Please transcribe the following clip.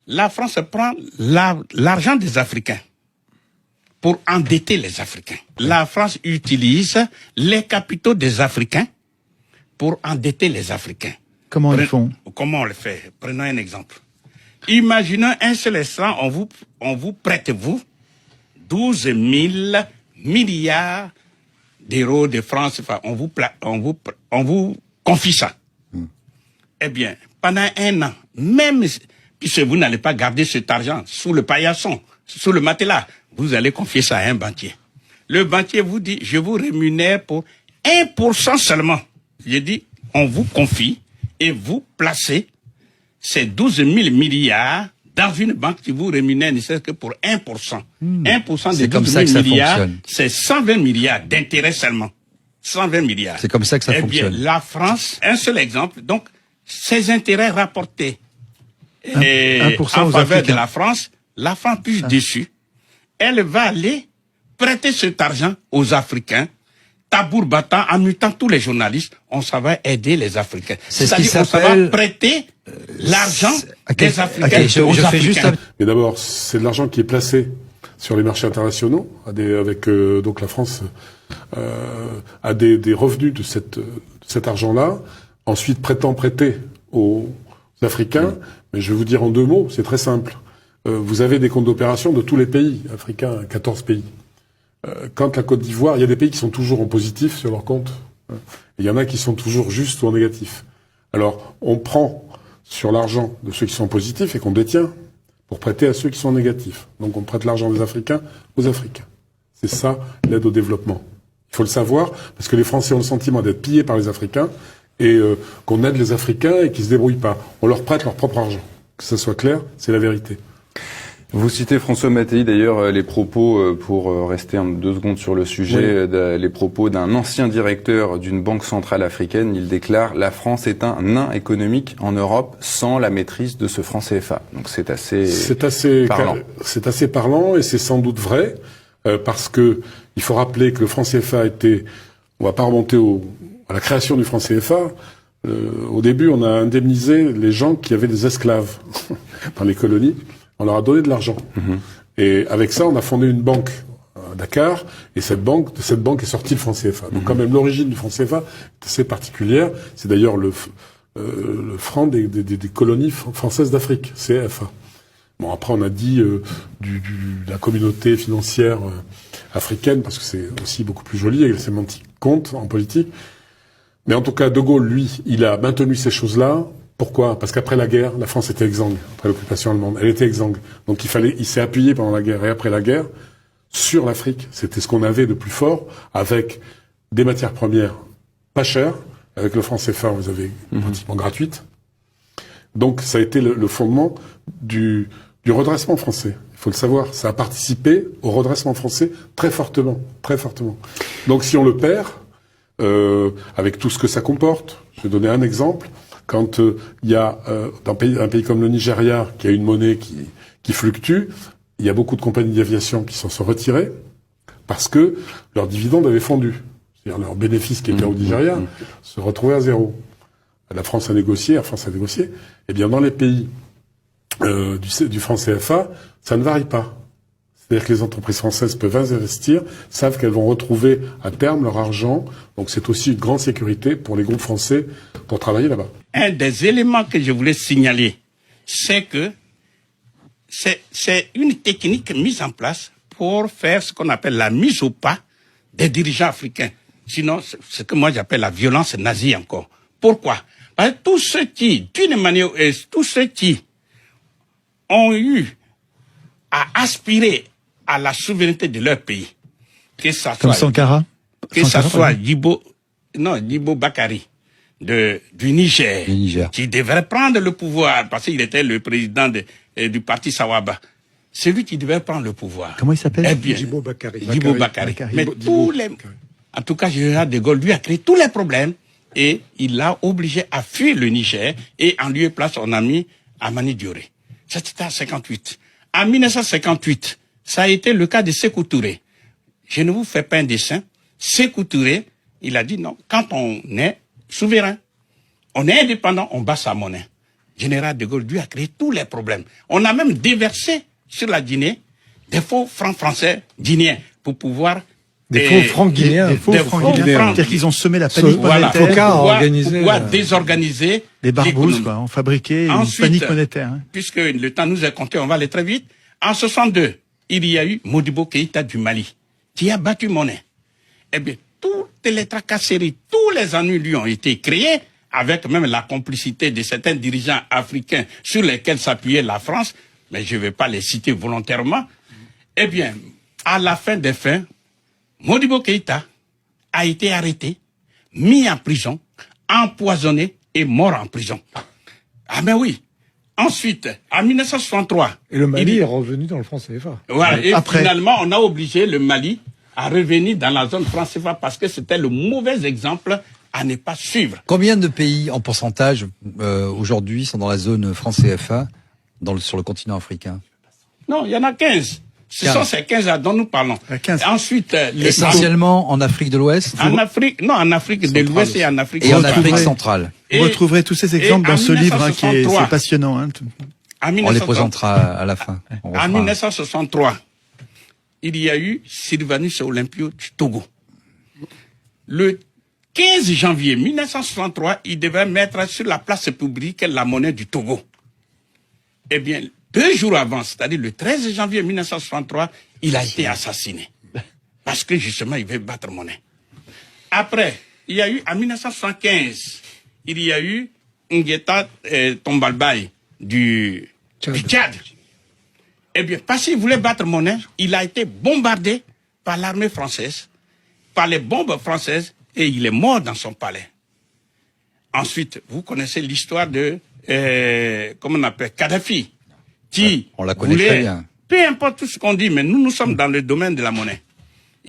La France prend l'argent des Africains pour endetter les Africains. La France utilise les capitaux des Africains pour endetter les Africains. Comment ils font? Comment on le fait? Prenons un exemple. Imaginons un seul instant, on vous prête, vous, 12 000 milliards d'euros de France, enfin, on vous confie ça. Eh bien, pendant un an, même puisque vous n'allez pas garder cet argent sous le paillasson, sous le matelas, vous allez confier ça à un banquier. Le banquier vous dit, je vous rémunère pour 1% seulement. J'ai dit, on vous confie et vous placez ces 12 000 milliards dans une banque qui vous rémunère ne serait-ce que pour 1%. 1% des 12 000 milliards, c'est 120 milliards d'intérêts seulement. 120 milliards. C'est comme ça que ça fonctionne. Eh bien, la France, un seul exemple, donc, ces intérêts rapportés en faveur de la France plus dessus, elle va aller prêter cet argent aux Africains, tabour battant, en mutant tous les journalistes, on s'en va aider les Africains. C'est-à-dire qu'on va prêter l'argent des Africains aux Africains. Mais d'abord, c'est de l'argent qui est placé sur les marchés internationaux, avec donc la France a des revenus de cet argent-là, ensuite prêter aux Africains. Mais je vais vous dire en 2 mots, c'est très simple. Vous avez des comptes d'opération de tous les pays africains, 14 pays. Quand la Côte d'Ivoire, il y a des pays qui sont toujours en positif sur leur compte, et il y en a qui sont toujours juste ou en négatif. Alors, on prend sur l'argent de ceux qui sont positifs et qu'on détient pour prêter à ceux qui sont négatifs. Donc on prête l'argent des Africains aux Africains. C'est ça l'aide au développement. Il faut le savoir, parce que les Français ont le sentiment d'être pillés par les Africains et qu'on aide les Africains et qu'ils se débrouillent pas. On leur prête leur propre argent. Que ça soit clair, c'est la vérité. Vous citez François Mattei, d'ailleurs, les propos, pour rester 2 secondes sur le sujet, les propos d'un ancien directeur d'une banque centrale africaine. Il déclare « La France est un nain économique en Europe sans la maîtrise de ce franc CFA ». Donc c'est assez parlant. C'est assez parlant et c'est sans doute vrai, parce que il faut rappeler que le franc CFA était, on va pas remonter à la création du franc CFA, au début on a indemnisé les gens qui avaient des esclaves dans les colonies. On leur a donné de l'argent. Et avec ça, on a fondé une banque à Dakar, et de cette banque est sorti le franc CFA. Donc quand même, l'origine du franc CFA est assez particulière. C'est d'ailleurs le franc des colonies françaises d'Afrique, CFA. Bon, après, on a dit de la communauté financière africaine, parce que c'est aussi beaucoup plus joli, et la sémantique compte en politique. Mais en tout cas, De Gaulle, lui, il a maintenu ces choses-là. Pourquoi? Parce qu'après la guerre, la France était exsangue. Après l'occupation allemande, elle était exsangue. Donc il s'est appuyé pendant la guerre et après la guerre sur l'Afrique. C'était ce qu'on avait de plus fort, avec des matières premières pas chères. Avec le franc CFA, vous avez pratiquement gratuite. Donc ça a été le fondement du redressement français. Il faut le savoir. Ça a participé au redressement français très fortement, très fortement. Donc si on le perd, avec tout ce que ça comporte, je vais donner un exemple. Quand il y a dans un pays comme le Nigeria, qui a une monnaie qui fluctue, il y a beaucoup de compagnies d'aviation qui s'en sont retirées parce que leurs dividendes avaient fondu. C'est-à-dire leurs bénéfices qui étaient au Nigeria se retrouvaient à zéro. La France a négocié, Air France a négocié. Eh bien, dans les pays du franc CFA, ça ne varie pas. C'est-à-dire que les entreprises françaises peuvent investir, savent qu'elles vont retrouver à terme leur argent. Donc c'est aussi une grande sécurité pour les groupes français pour travailler là-bas. Un des éléments que je voulais signaler, c'est que c'est une technique mise en place pour faire ce qu'on appelle la mise au pas des dirigeants africains. Sinon, c'est ce que moi j'appelle la violence nazie encore. Pourquoi? Parce que tous ceux qui, d'une manière ou tous ceux qui ont eu à aspirer à la souveraineté de leur pays, que ça comme soit Sankara, que ça soit Djibo Bakary du Niger, qui devrait prendre le pouvoir parce qu'il était le président du parti Sawaba. C'est lui qui devait prendre le pouvoir. Comment il s'appelle? Eh bien, Djibo Bakary. Mais en tout cas, général de Gaulle lui a créé tous les problèmes et il l'a obligé à fuir le Niger et en lieu et place on a mis Amani Dioré. C'était en 58. En 1958, ça a été le cas de Sékou Touré. Je ne vous fais pas un dessin. Sékou Touré, il a dit non, quand on est souverain, on est indépendant, on bat sa monnaie. général de Gaulle, lui a créé tous les problèmes. On a même déversé sur la Guinée des faux francs français guinéens pour pouvoir... Des faux francs guinéens. Des faux francs guinéens. C'est-à-dire qu'ils ont semé la panique Voilà, monétaire. pour pouvoir désorganiser les barbouzes, l'économie. quoi, ont fabriqué Ensuite, une panique monétaire. Hein. Puisque le temps nous est compté, on va aller très vite. En 62, il y a eu Modibo Keïta du Mali, qui a battu monnaie. Eh bien, toutes les tracasseries, tous les ennuis lui ont été créés, avec même la complicité de certains dirigeants africains sur lesquels s'appuyait la France, mais je ne vais pas les citer volontairement. Eh bien, à la fin des fins, Modibo Keïta a été arrêté, mis en prison, empoisonné et mort en prison. Ah ben oui. Ensuite, en 1963... Et le Mali est revenu dans le franc CFA. Voilà. Et Après, finalement, on a obligé le Mali à revenir dans la zone franc CFA parce que c'était le mauvais exemple à ne pas suivre. Combien de pays en pourcentage aujourd'hui sont dans la zone franc CFA sur le continent africain? Non, il y en a 15. Ce 15. sont ces 15 dont nous parlons. 15. Ensuite, Essentiellement en Afrique de l'Ouest en Afrique de l'Ouest et en Afrique et en centrale. Afrique centrale. vous retrouverez tous ces exemples dans ce livre hein, qui est c'est passionnant. Hein. En On les présentera à la fin. En 1963, il y a eu Sylvanus Olympio du Togo. Le 15 janvier 1963, il devait mettre sur la place publique la monnaie du Togo. Eh bien, 2 jours avant, c'est-à-dire le 13 janvier 1963, il a été assassiné. Parce que justement, il veut battre monnaie. Après, il y a eu, en 1975, il y a eu Ngueta Tombalbaye du Tchad. Eh bien, parce qu'il voulait battre monnaie, il a été bombardé par l'armée française, par les bombes françaises, et il est mort dans son palais. Ensuite, vous connaissez l'histoire de, comment on appelle, Kadhafi, qui on la connaît très bien. Peu importe tout ce qu'on dit, mais nous sommes dans le domaine de la monnaie.